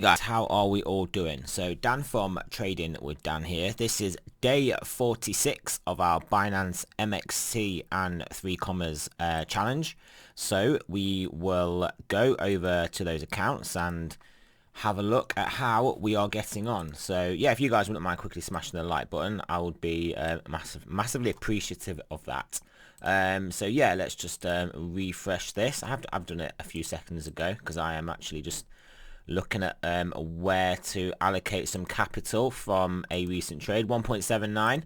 Guys, how are we all doing? So Dan from Trading with Dan here. This is day 46 of our Binance MXC and 3 commas challenge. So we will go over to those accounts and have a look at how we are getting on. So yeah, if you guys wouldn't mind quickly smashing the like button, I would be massively appreciative of that. So yeah, let's just refresh this. I've done it a few seconds ago because I am actually just looking at where to allocate some capital from a recent trade, 1.79,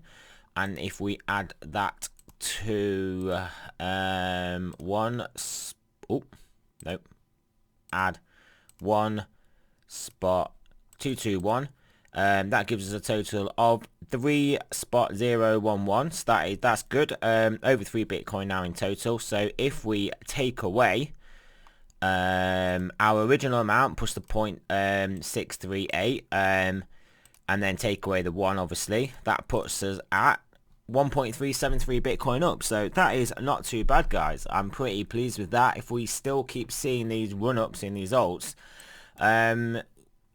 and if we add that to add one spot 221, that gives us a total of 3.011. So that's good. Over 3 Bitcoin now in total. So if we take away our original amount plus the 0.638, and then take away the 1, obviously, that puts us at 1.373 Bitcoin up. So that is not too bad, guys. I'm pretty pleased with that. If we still keep seeing these run-ups in these alts,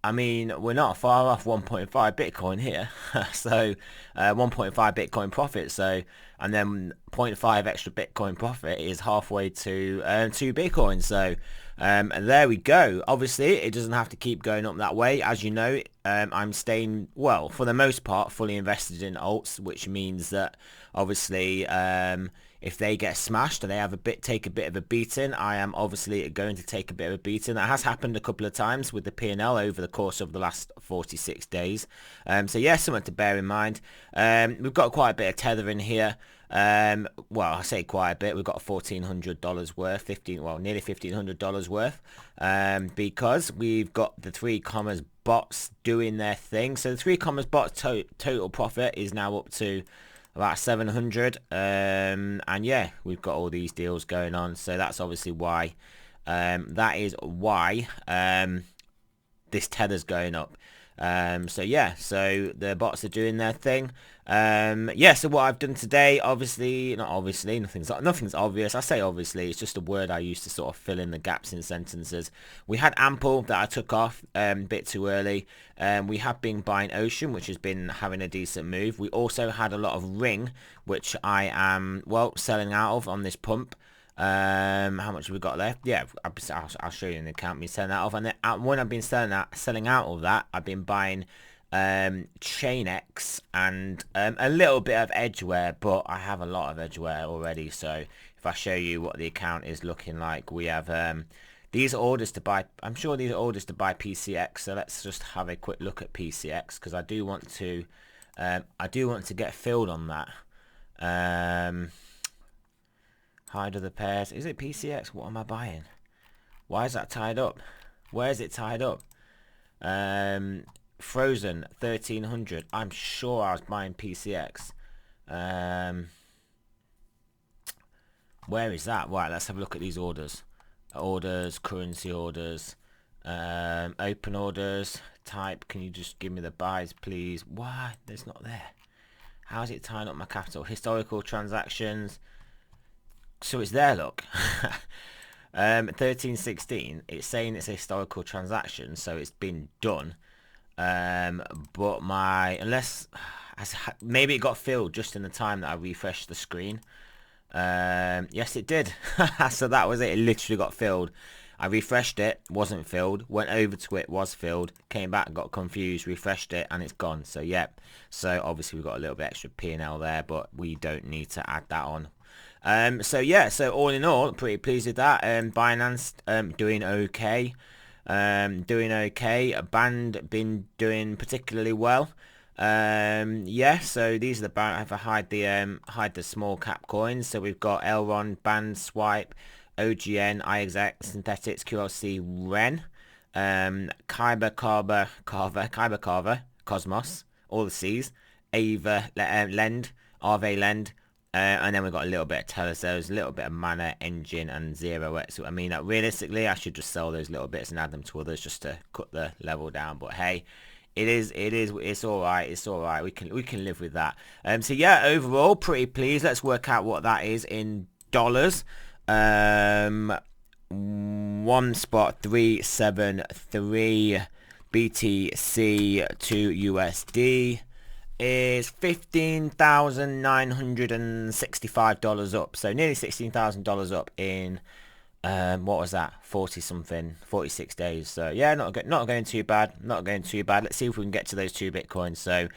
I mean, we're not far off 1.5 Bitcoin here. So 1.5 Bitcoin profit. So, and then 0.5 extra Bitcoin profit is halfway to 2 Bitcoin. So there we go. Obviously, it doesn't have to keep going up that way. As you know, I'm staying, well, for the most part, fully invested in alts, which means that obviously if they get smashed and they take a bit of a beating, I am obviously going to take a bit of a beating. That has happened a couple of times with the P&L over the course of the last 46 days. So yeah, something to bear in mind. We've got quite a bit of tether in here. Well, I say quite a bit. We've got $1,400 worth, nearly $1,500 worth, because we've got the 3 commas bots doing their thing. So the 3 commas bots total profit is now up to about 700, and yeah, we've got all these deals going on. So that's obviously why, this tether's going up. So yeah, so the bots are doing their thing. Yeah, so what I've done today, nothing's obvious. I say obviously, it's just a word I use to sort of fill in the gaps in sentences. We had Ample that I took off a bit too early. We have been buying Ocean, which has been having a decent move. We also had a lot of Ring, which I am, well, selling out of on this pump. How much have we got left? Yeah, I'll show you in the account. Been selling that off, and then when I've been selling out of that, I've been buying Chain-X and a little bit of Edgeware, but I have a lot of Edgeware already. So if I show you what the account is looking like, we have these orders to buy. I'm sure these are orders to buy PCX. So let's just have a quick look at PCX because I do want to get filled on that. Hide of the pairs. Is it PCX? What am I buying? Why is that tied up? Where is it tied up? Frozen 1300. I'm sure I was buying PCX. Where is that? Right, let's have a look at these orders. Orders, currency orders, open orders, type. Can you just give me the buys, please? Why? It's not there. How is it tying up my capital? Historical transactions. So it's there, look. 1316, it's saying it's a historical transaction, so it's been done. But maybe it got filled just in the time that I refreshed the screen. Yes, it did. So that was it. It literally got filled. I refreshed it, wasn't filled, went over to it, was filled, came back, got confused, refreshed it, and it's gone. So yeah, so obviously we've got a little bit extra P&L there, but we don't need to add that on. So yeah, so all in all, pretty pleased with that. Binance doing okay. Band been doing particularly well. Yeah, so these are the if I hide the small cap coins. So we've got Elron, Band, Swipe, OGN, IXX, Synthetics, QLC, Ren, Kyber Carver, Cosmos, all the C's, Ava, Lend, Arve Lend. And then we've got a little bit of Telesales, a little bit of Mana, Engine, and 0x. I mean, realistically, I should just sell those little bits and add them to others just to cut the level down. But hey, it's all right. We can live with that. So yeah, overall, pretty pleased. Let's work out what that is in dollars. 1.373 BTC to USD is $15,965 up, so nearly $16,000 up in what was that, 40 something, 46 days. So yeah, not going too bad, let's see if we can get to those 2 Bitcoins. So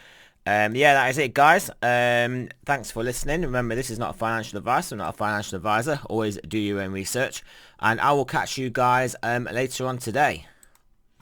yeah, that is it, guys. Thanks for listening. Remember, this is not a financial advice. I'm not a financial advisor. Always do your own research, and I will catch you guys later on today.